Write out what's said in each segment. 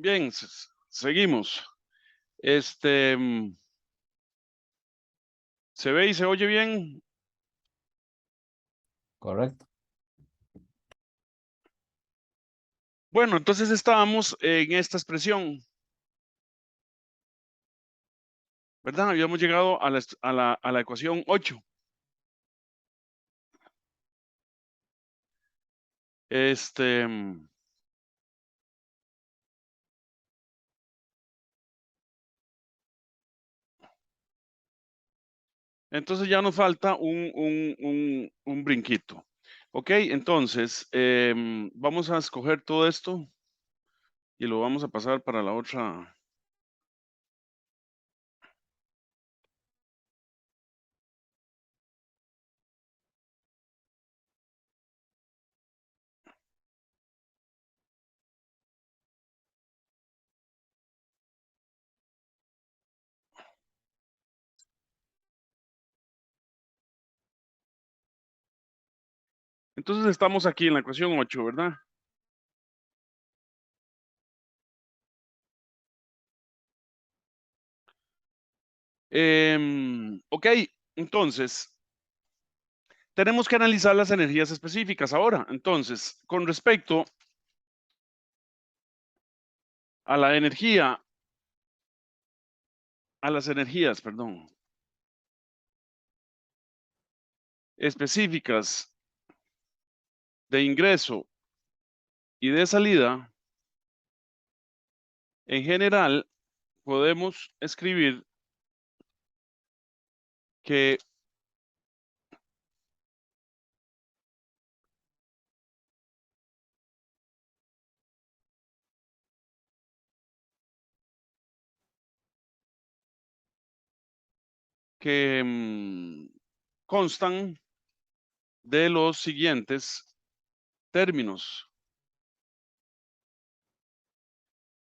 Bien, seguimos. ¿Se ve y se oye bien? Correcto. Bueno, entonces estábamos en esta expresión, ¿verdad? Habíamos llegado a la ecuación 8. Entonces ya nos falta un brinquito. Ok, entonces vamos a escoger todo esto y lo vamos a pasar para la otra. Entonces estamos aquí en la ecuación 8, ¿verdad? Ok, entonces tenemos que analizar las energías específicas ahora. Entonces, con respecto a la energía, a las energías, perdón, específicas de ingreso y de salida, en general, podemos escribir que constan de los siguientes términos.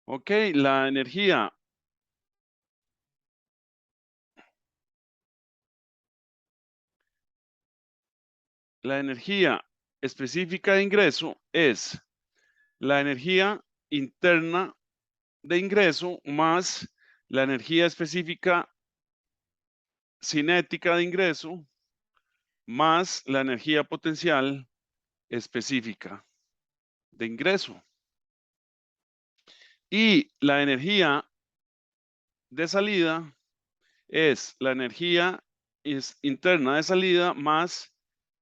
Ok, la energía específica de ingreso es la energía interna de ingreso más la energía específica cinética de ingreso más la energía potencial específica de ingreso. Y la energía de salida es la energía interna de salida más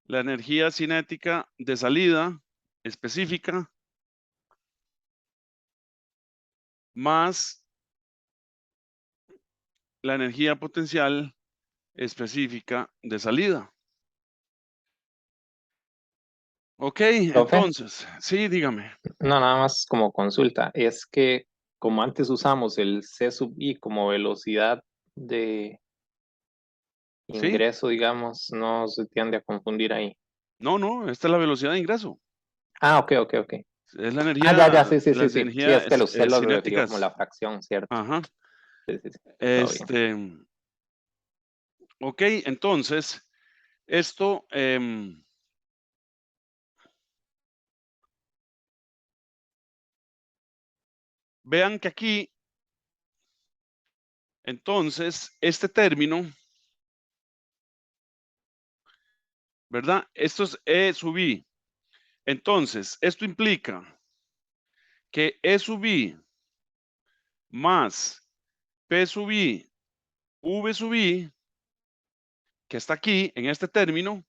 la energía cinética de salida específica más la energía potencial específica de salida. Ok, Profe, entonces, sí, dígame. no, nada más como consulta. Es que como antes usamos el C sub I como velocidad de Sí, ingreso, digamos, no se tiende a confundir ahí. no, no, esta es la velocidad de ingreso. Ah, ok, ok, ok. Es la Ya, energía, sí, sí, la sí, sí. Sí, energía es que usted lo refirió cinética. como la fracción, ¿cierto? Ajá. Sí, sí, sí. Todo bien. Este, ok, entonces, esto, vean que aquí, entonces, este término, ¿verdad? Esto es E sub I. Entonces, esto implica que E sub I más P sub I, V sub I, que está aquí en este término,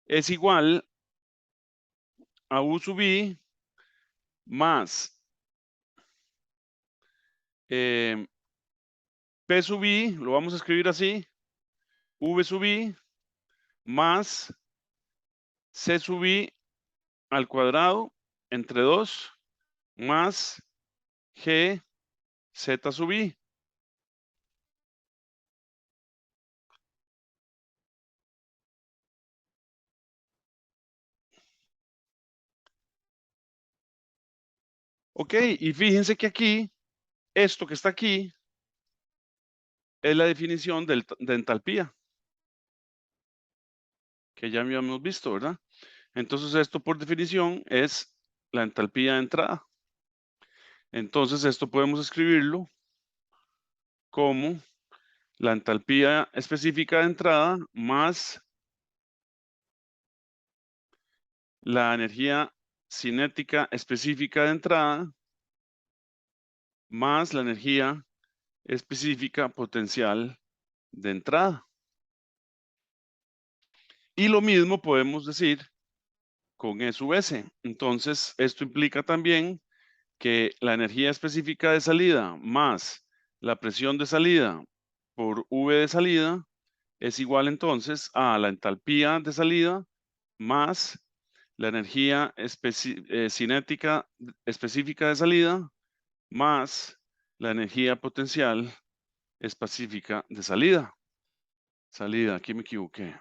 es igual a U sub I más P sub I, lo vamos a escribir así, V sub I más C sub I al cuadrado entre 2 más G Z sub I. Ok, y fíjense que aquí, esto que está aquí, es la definición de entalpía, que ya habíamos visto, ¿verdad? Entonces esto por definición es la entalpía de entrada. Entonces esto podemos escribirlo como la entalpía específica de entrada más la energía cinética específica de entrada más la energía específica potencial de entrada. Y lo mismo podemos decir con E sub S. Entonces, esto implica también que la energía específica de salida más la presión de salida por V de salida es igual entonces a la entalpía de salida más la energía cinética específica de salida más la energía potencial específica de salida. Salida, aquí me equivoqué.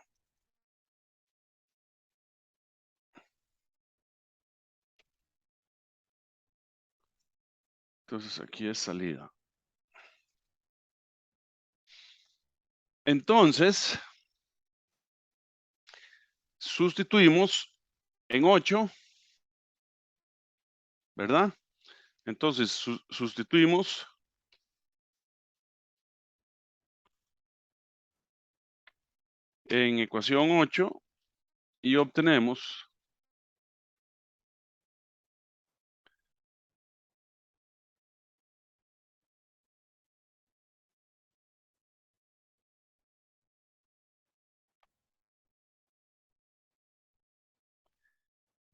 Entonces aquí es salida. Entonces, sustituimos en 8, ¿verdad? Entonces, sustituimos en ecuación 8 y obtenemos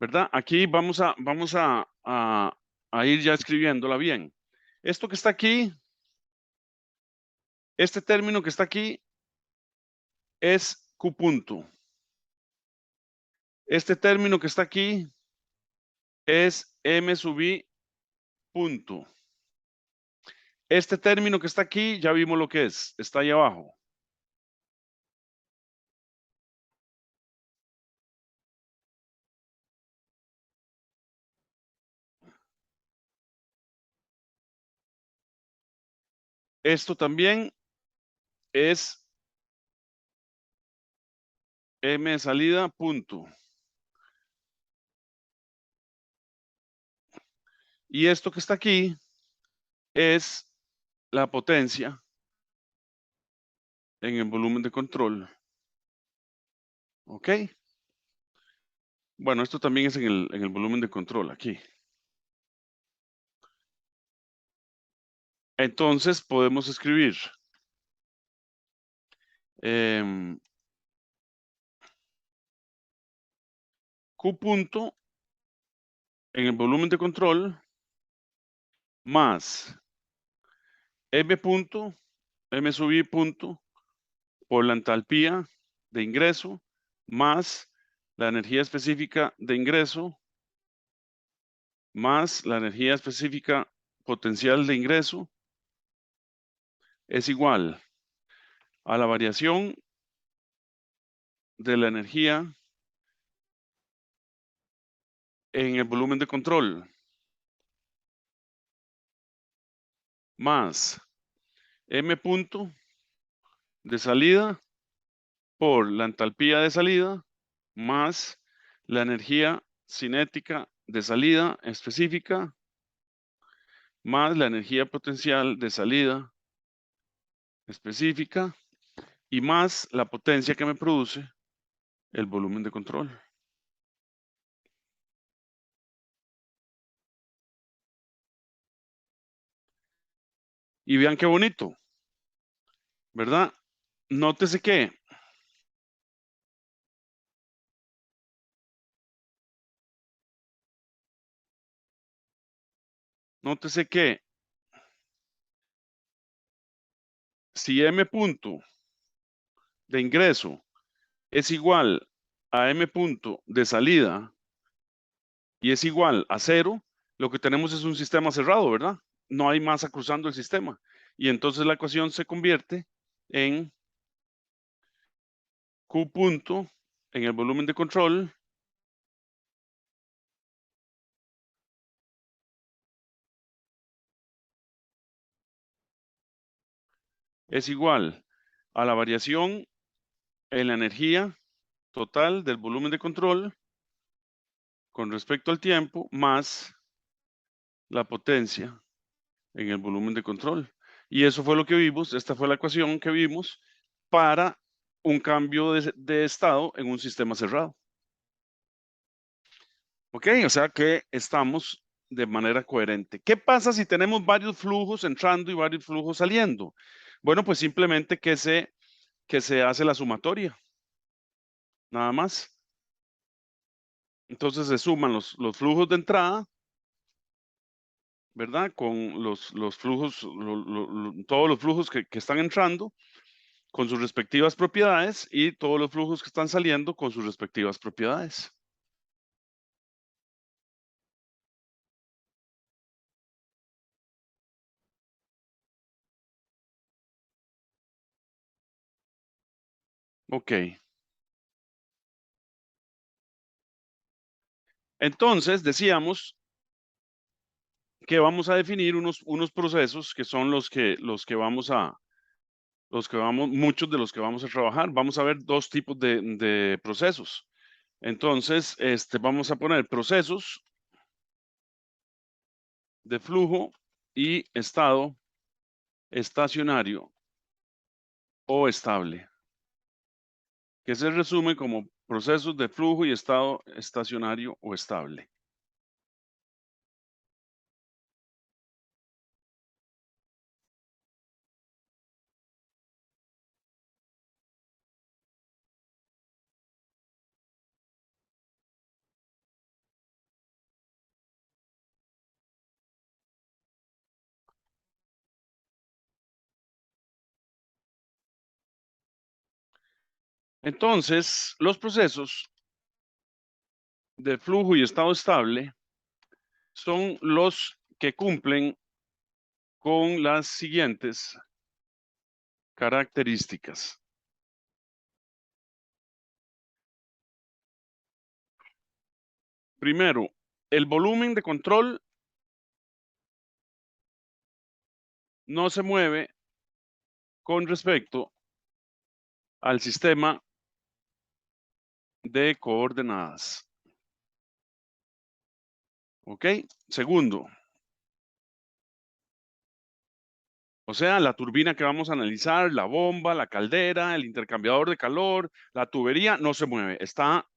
¿verdad? Aquí vamos a ir ya escribiéndola bien. Esto que está aquí, este término que está aquí es Q punto. Este término que está aquí es M sub I punto. Este término que está aquí, ya vimos lo que es, está ahí abajo. Esto también es M de salida, punto. Y esto que está aquí es la potencia en el volumen de control. ¿Ok? Bueno, esto también es en el volumen de control aquí. Entonces podemos escribir Q punto en el volumen de control más M punto, M sub I punto por la entalpía de ingreso más la energía específica de ingreso más la energía específica potencial de ingreso es igual a la variación de la energía en el volumen de control más M punto de salida por la entalpía de salida más la energía cinética de salida específica más la energía potencial de salida específica y más la potencia que me produce el volumen de control. Y vean qué bonito, ¿verdad? Nótese que si M punto de ingreso es igual a M punto de salida y es igual a 0, lo que tenemos es un sistema cerrado, ¿verdad? No hay masa cruzando el sistema. Y entonces la ecuación se convierte en Q punto en el volumen de control es igual a la variación en la energía total del volumen de control con respecto al tiempo más la potencia en el volumen de control. Y eso fue lo que vimos, esta fue la ecuación que vimos para un cambio de estado en un sistema cerrado. ¿Ok? O sea que estamos de manera coherente. ¿Qué pasa si tenemos varios flujos entrando y varios flujos saliendo? Bueno, pues simplemente que se hace la sumatoria, nada más. Entonces se suman los flujos de entrada, ¿verdad? Con los flujos, todos los flujos que están entrando con sus respectivas propiedades y todos los flujos que están saliendo con sus respectivas propiedades. Ok. Entonces decíamos que vamos a definir unos procesos que son muchos de los que vamos a trabajar. Vamos a ver dos tipos de procesos. Entonces, vamos a poner procesos de flujo y estado estacionario o estable, que se resume como procesos de flujo y estado estacionario o estable. Entonces, los procesos de flujo y estado estable son los que cumplen con las siguientes características. Primero, el volumen de control no se mueve con respecto al sistema de coordenadas. ¿Ok? Segundo, o sea, la turbina que vamos a analizar, la bomba, la caldera, el intercambiador de calor, la tubería, no se mueve. Está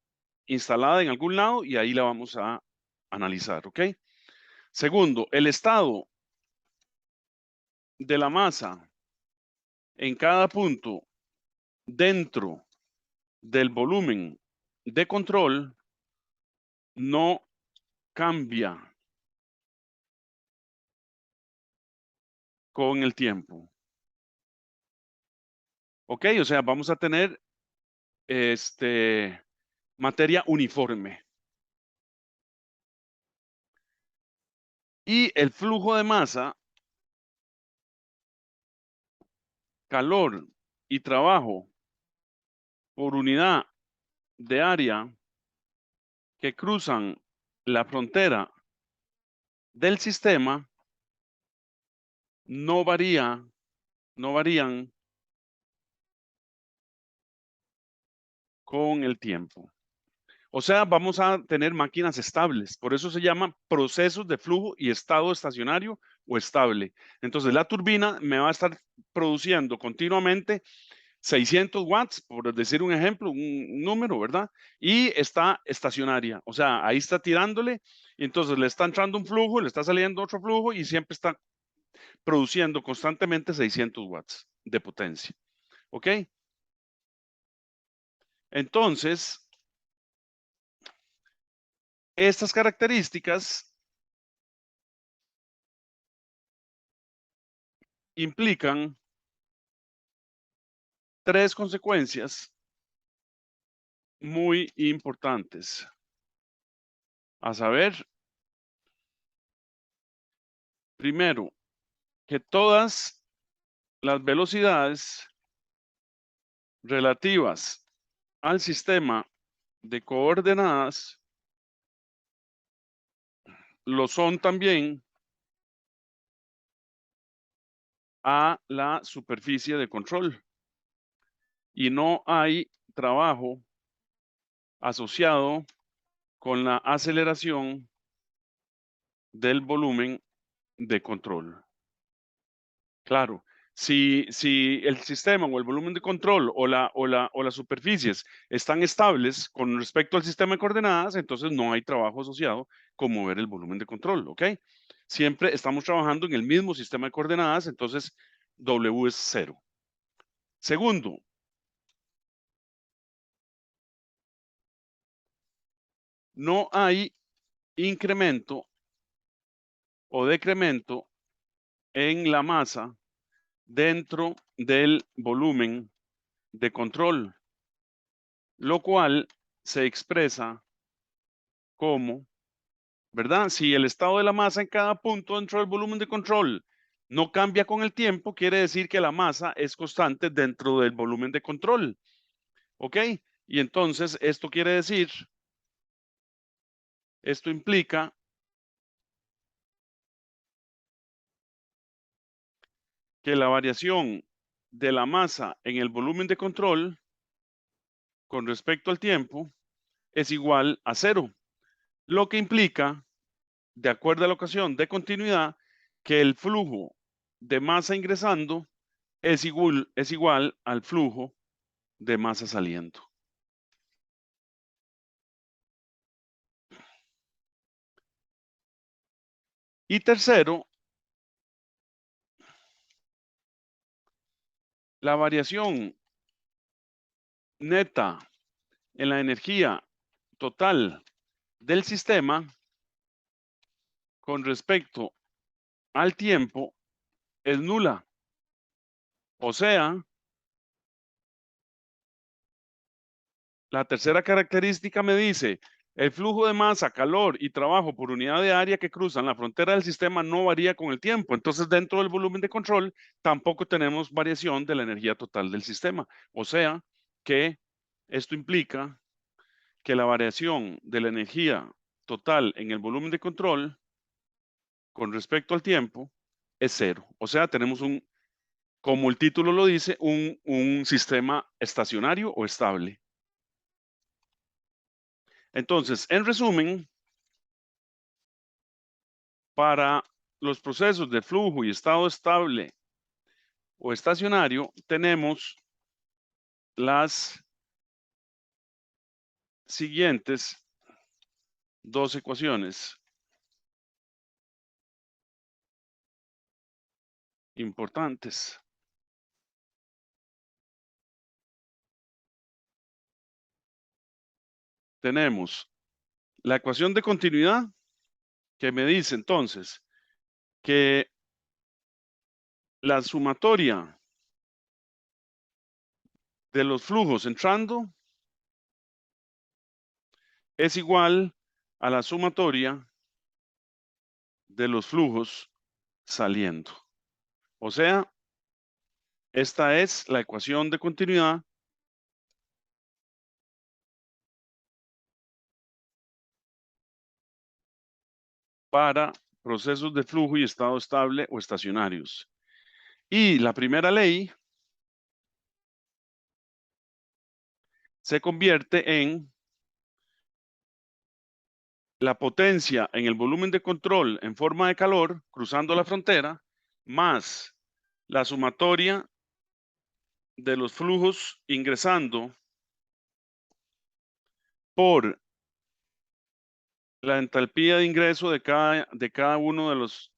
instalada en algún lado y ahí la vamos a analizar. ¿Ok? Segundo, el estado de la masa en cada punto dentro del volumen de control no cambia con el tiempo. ¿Ok? O sea, vamos a tener materia uniforme. Y el flujo de masa, calor y trabajo por unidad de área que cruzan la frontera del sistema no varían con el tiempo. O sea, vamos a tener máquinas estables. Por eso se llaman procesos de flujo y estado estacionario o estable. Entonces, la turbina me va a estar produciendo continuamente 600 watts, por decir un ejemplo, un número, ¿verdad? Y está estacionaria. O sea, ahí está tirándole y entonces le está entrando un flujo, le está saliendo otro flujo y siempre está produciendo constantemente 600 watts de potencia. ¿Ok? Entonces, estas características implican tres consecuencias muy importantes. A saber, primero, que todas las velocidades relativas al sistema de coordenadas lo son también a la superficie de control. Y no hay trabajo asociado con la aceleración del volumen de control. Claro, si el sistema o el volumen de control o las superficies están estables con respecto al sistema de coordenadas, entonces no hay trabajo asociado con mover el volumen de control, ¿ok? Siempre estamos trabajando en el mismo sistema de coordenadas, entonces W es 0. Segundo, no hay incremento o decremento en la masa dentro del volumen de control, lo cual se expresa como, ¿verdad? Si el estado de la masa en cada punto dentro del volumen de control no cambia con el tiempo, quiere decir que la masa es constante dentro del volumen de control, ¿ok? Y entonces esto quiere decir, esto implica que la variación de la masa en el volumen de control con respecto al tiempo es igual a 0, lo que implica, de acuerdo a la ecuación de continuidad, que el flujo de masa ingresando es igual al flujo de masa saliendo. Y tercero, la variación neta en la energía total del sistema con respecto al tiempo es nula. O sea, la tercera característica me dice, el flujo de masa, calor y trabajo por unidad de área que cruzan la frontera del sistema no varía con el tiempo. Entonces, dentro del volumen de control, tampoco tenemos variación de la energía total del sistema. O sea, que esto implica que la variación de la energía total en el volumen de control con respecto al tiempo es 0. O sea, tenemos como el título lo dice, un sistema estacionario o estable. Entonces, en resumen, para los procesos de flujo y estado estable o estacionario, tenemos las siguientes dos ecuaciones importantes. Tenemos la ecuación de continuidad que me dice entonces que la sumatoria de los flujos entrando es igual a la sumatoria de los flujos saliendo. O sea, esta es la ecuación de continuidad para procesos de flujo y estado estable o estacionarios. Y la primera ley se convierte en la potencia en el volumen de control en forma de calor cruzando la frontera más la sumatoria de los flujos ingresando por la entalpía de ingreso de cada uno de los,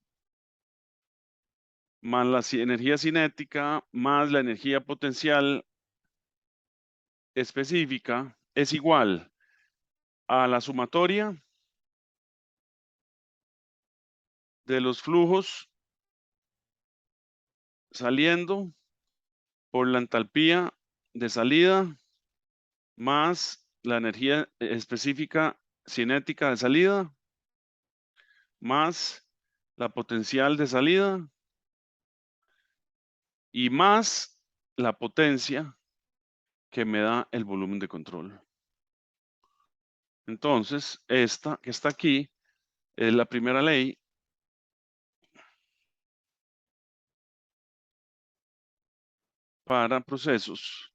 más la energía cinética, más la energía potencial específica, es igual a la sumatoria de los flujos saliendo por la entalpía de salida más la energía específica cinética de salida más la potencial de salida y más la potencia que me da el volumen de control. Entonces, esta que está aquí es la primera ley para procesos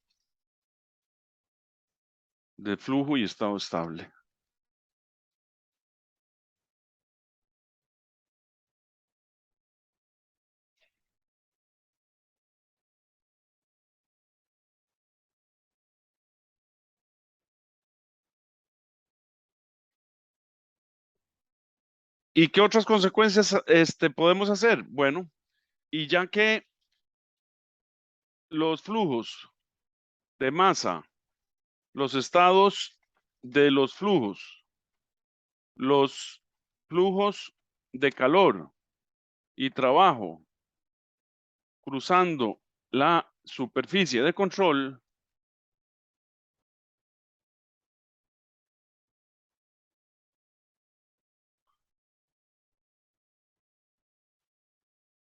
de flujo y estado estable. ¿Y qué otras consecuencias podemos hacer? Bueno, y ya que los flujos de masa, los estados de los flujos de calor y trabajo cruzando la superficie de control,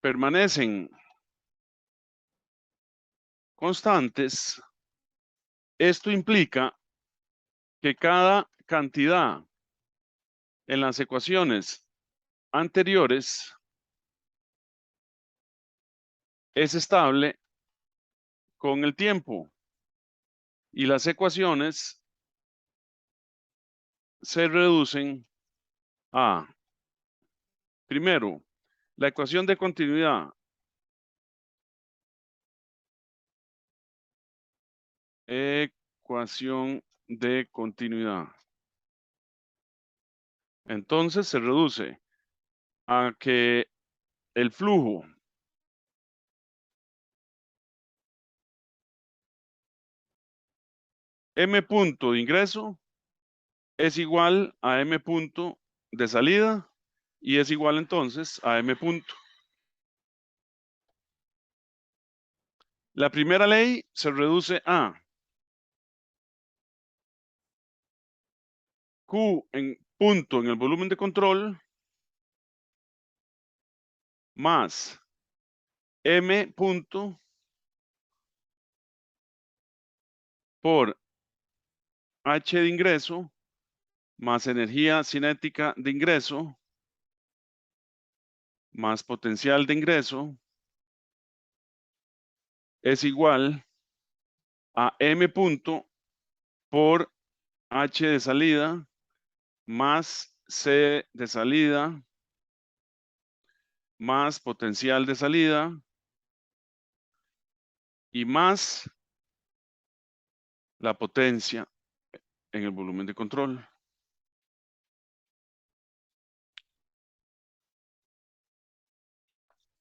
permanecen constantes. Esto implica que cada cantidad en las ecuaciones anteriores es estable con el tiempo y las ecuaciones se reducen a, primero, la ecuación de continuidad. Ecuación de continuidad. Entonces se reduce a que el flujo M punto de ingreso es igual a M punto de salida y es igual entonces a M punto. La primera ley se reduce a Q en punto en el volumen de control más M punto por H de ingreso más energía cinética de ingreso más potencial de ingreso es igual a M punto por H de salida más C de salida más potencial de salida y más la potencia en el volumen de control.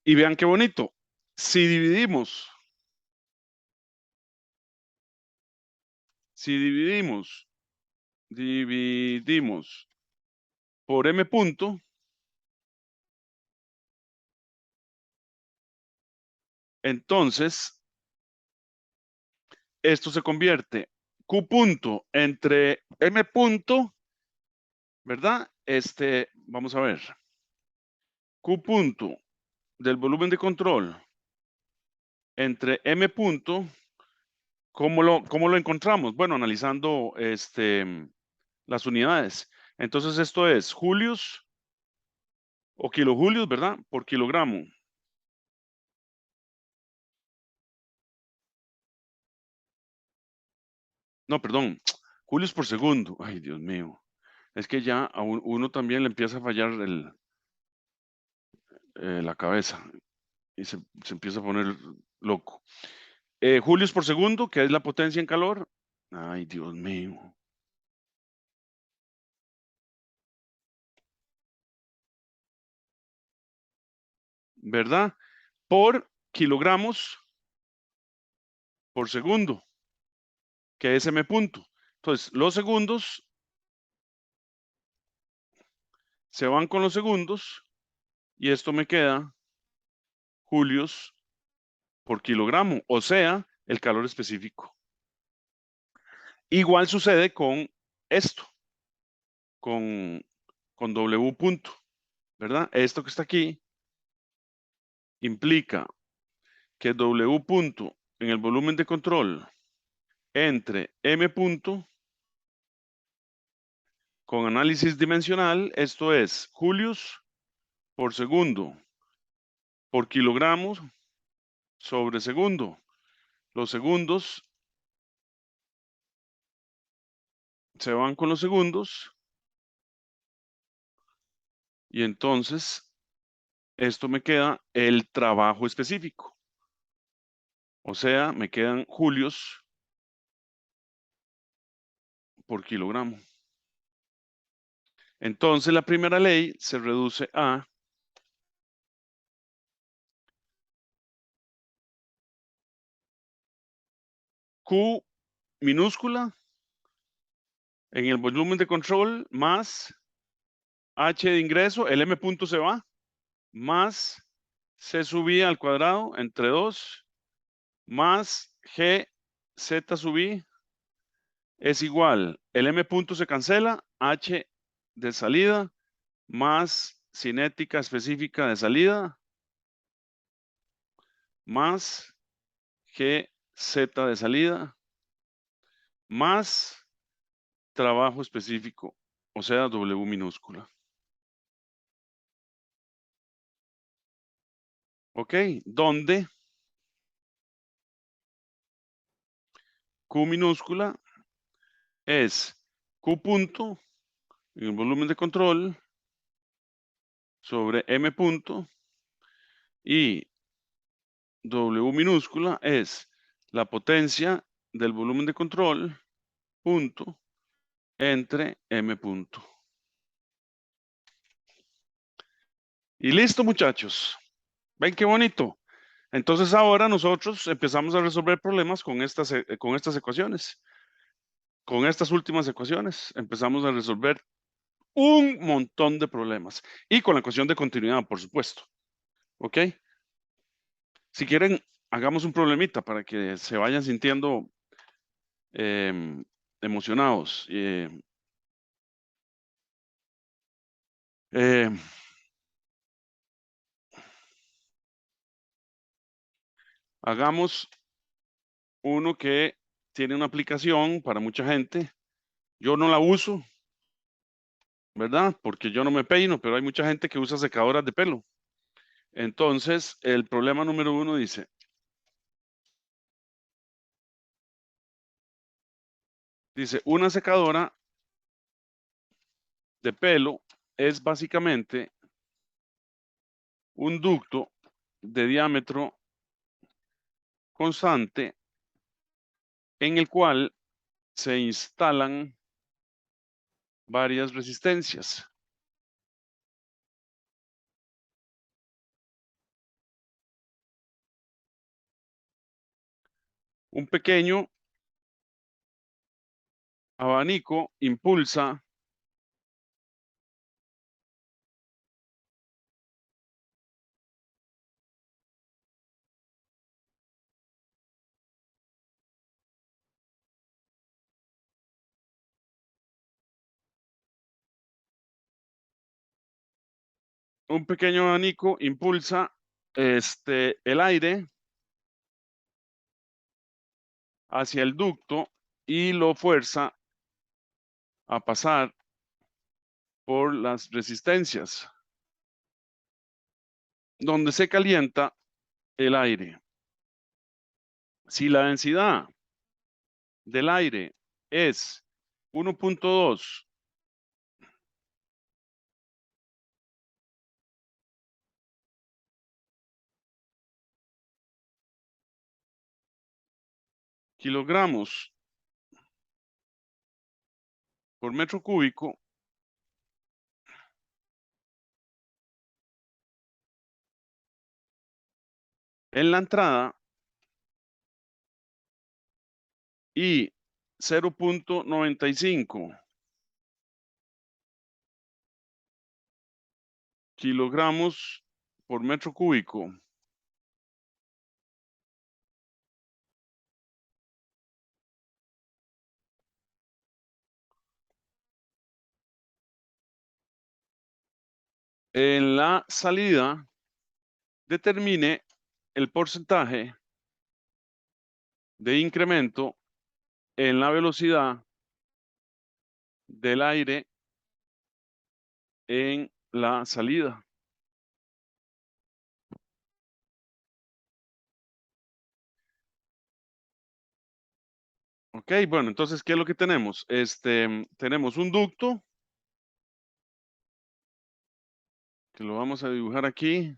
Y vean qué bonito. Si dividimos por M punto, entonces esto se convierte Q punto entre M punto, ¿verdad? Vamos a ver. Q punto del volumen de control entre M punto, ¿cómo lo encontramos? Bueno, analizando las unidades. Entonces esto es julios o kilojulios, ¿verdad? Por kilogramo. No, perdón, julios por segundo. Ay, Dios mío. Es que ya a uno también le empieza a fallar la cabeza y se empieza a poner loco. Julios por segundo, que es la potencia en calor. Ay, Dios mío. ¿Verdad? Por kilogramos por segundo, que es M punto. Entonces, los segundos se van con los segundos y esto me queda julios por kilogramo, o sea, el calor específico. Igual sucede con esto, con W punto, ¿verdad? Esto que está aquí implica que W punto en el volumen de control entre M punto con análisis dimensional, esto es julios por segundo por kilogramos sobre segundo. Los segundos se van con los segundos y entonces esto me queda el trabajo específico. O sea, me quedan julios por kilogramo. Entonces la primera ley se reduce a Q minúscula en el volumen de control más H de ingreso, el M punto se va, más C sub I al cuadrado entre 2, más G Z sub I es igual, el M punto se cancela, H de salida, más cinética específica de salida, más G Z de salida, más trabajo específico, o sea, W minúscula. ¿Ok? Donde Q minúscula es Q punto en el volumen de control sobre M punto y W minúscula es la potencia del volumen de control punto entre M punto. Y listo, muchachos. ¿Ven qué bonito? Entonces ahora nosotros empezamos a resolver problemas con estas ecuaciones. Con estas últimas ecuaciones empezamos a resolver un montón de problemas. Y con la ecuación de continuidad, por supuesto. ¿Ok? Si quieren, hagamos un problemita para que se vayan sintiendo emocionados. Eh, hagamos uno que tiene una aplicación para mucha gente. Yo no la uso, ¿verdad? Porque yo no me peino, pero hay mucha gente que usa secadoras de pelo. Entonces, el problema número 1 dice, una secadora de pelo es básicamente un ducto de diámetro constante en el cual se instalan varias resistencias. Un pequeño abanico impulsa el aire hacia el ducto y lo fuerza a pasar por las resistencias, donde se calienta el aire. Si la densidad del aire es 1.2 kilogramos por metro cúbico, en la entrada y 0.95 kilogramos por metro cúbico en la salida, determine el porcentaje de incremento en la velocidad del aire en la salida. Ok, bueno, entonces, ¿qué es lo que tenemos? Tenemos un ducto, que lo vamos a dibujar aquí.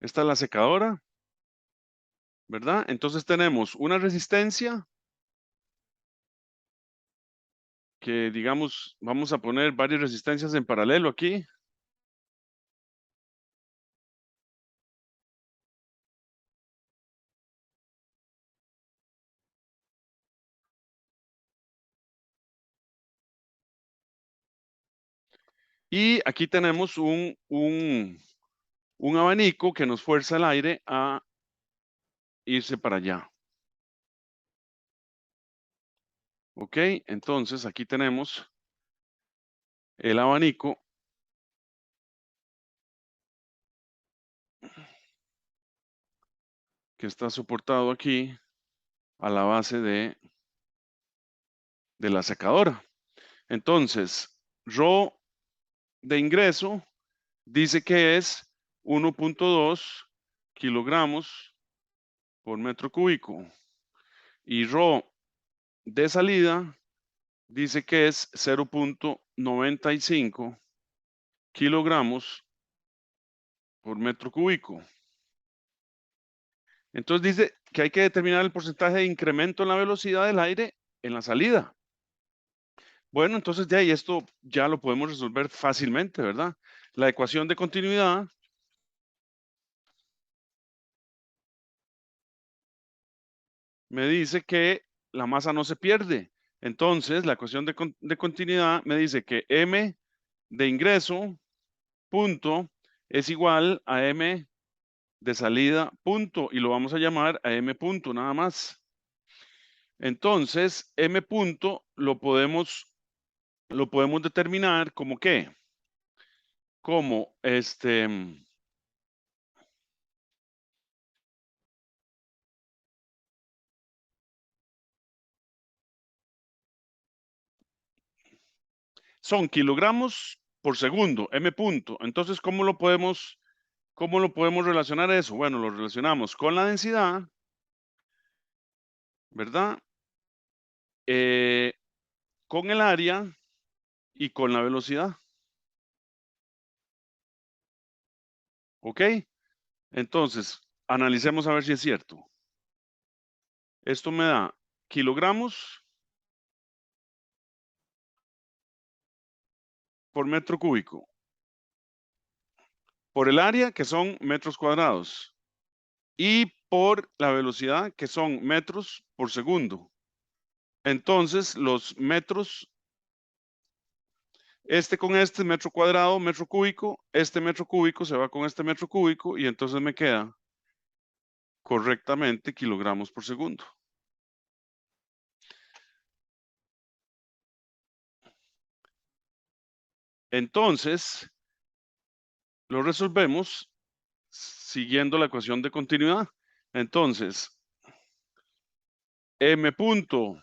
Esta es la secadora, ¿verdad? Entonces tenemos una resistencia que digamos, vamos a poner varias resistencias en paralelo aquí. Y aquí tenemos un abanico que nos fuerza el aire a irse para allá. ¿Ok? Entonces aquí tenemos el abanico que está soportado aquí a la base de la secadora. Entonces, Rho de ingreso dice que es 1.2 kilogramos por metro cúbico. Y Rho de salida dice que es 0.95 kilogramos por metro cúbico. Entonces dice que hay que determinar el porcentaje de incremento en la velocidad del aire en la salida. Bueno, entonces de ahí esto ya lo podemos resolver fácilmente, ¿verdad? La ecuación de continuidad me dice que la masa no se pierde. Entonces, la ecuación de continuidad me dice que M de ingreso, punto, es igual a M de salida, punto, y lo vamos a llamar a M punto, nada más. Entonces, M punto lo podemos determinar como ¿qué? Como son kilogramos por segundo, M punto. Entonces, ¿cómo lo podemos relacionar eso? Bueno, lo relacionamos con la densidad, ¿verdad? Con el área y con la velocidad. ¿Ok? Entonces, analicemos a ver si es cierto. Esto me da kilogramos por metro cúbico. Por el área, que son metros cuadrados. Y por la velocidad, que son metros por segundo. Entonces, los metros, este con este metro cuadrado, metro cúbico, este metro cúbico se va con este metro cúbico y entonces me queda correctamente kilogramos por segundo. Entonces, lo resolvemos siguiendo la ecuación de continuidad. Entonces, M punto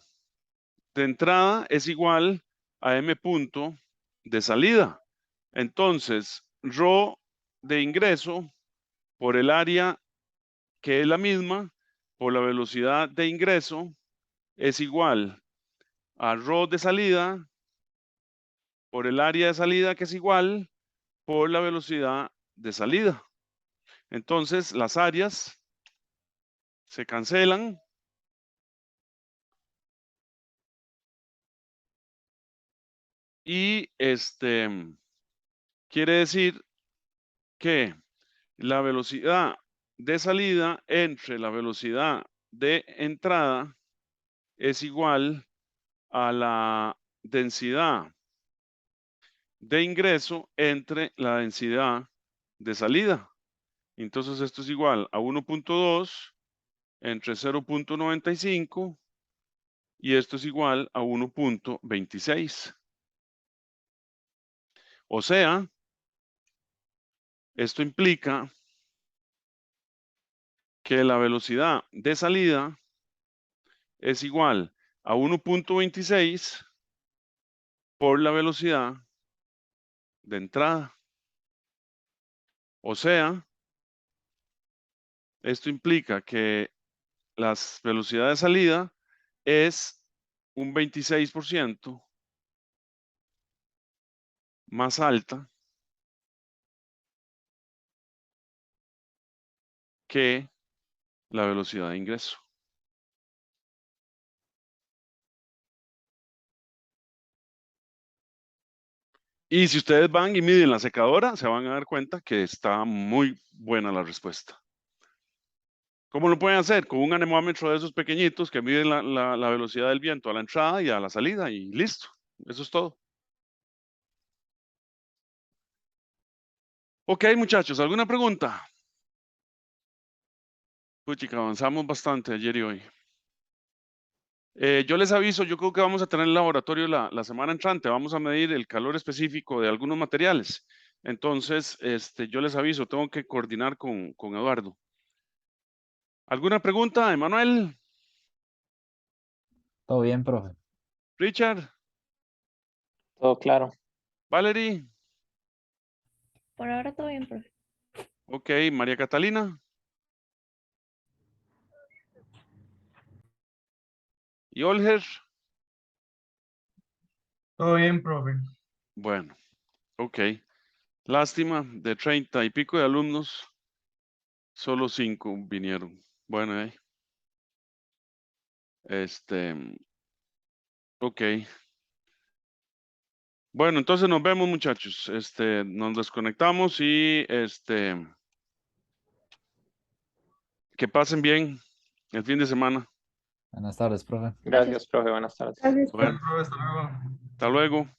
de entrada es igual a M punto de salida. Entonces, Rho de ingreso por el área, que es la misma, por la velocidad de ingreso, es igual a Rho de salida por el área de salida, que es igual por la velocidad de salida. Entonces, las áreas se cancelan y quiere decir que la velocidad de salida entre la velocidad de entrada es igual a la densidad de ingreso entre la densidad de salida. Entonces esto es igual a 1.2 entre 0.95 y esto es igual a 1.26. O sea, esto implica que la velocidad de salida es igual a 1.26 por la velocidad de entrada. O sea, esto implica que la velocidad de salida es un 26% más alta que la velocidad de ingreso. Y si ustedes van y miden la secadora, se van a dar cuenta que está muy buena la respuesta. ¿Cómo lo pueden hacer? Con un anemómetro de esos pequeñitos que miden la velocidad del viento a la entrada y a la salida y listo. Eso es todo. Ok, muchachos, ¿alguna pregunta? Puchica, avanzamos bastante ayer y hoy. Yo les aviso, yo creo que vamos a tener el laboratorio la semana entrante. Vamos a medir el calor específico de algunos materiales. Entonces, yo les aviso, tengo que coordinar con Eduardo. ¿Alguna pregunta, Emanuel? Todo bien, profe. Richard, Todo claro. Valerie, Por ahora todo bien, profe. ok, María Catalina y Olger. Todo bien, profe. Bueno, ok. Lástima, de 30 y pico de alumnos, solo 5 vinieron. Bueno, ok. Bueno, entonces nos vemos, muchachos. Nos desconectamos y que pasen bien el fin de semana. Buenas tardes, profe. Gracias, profe. Buenas tardes. Gracias, Bueno, Profe, hasta luego. hasta luego.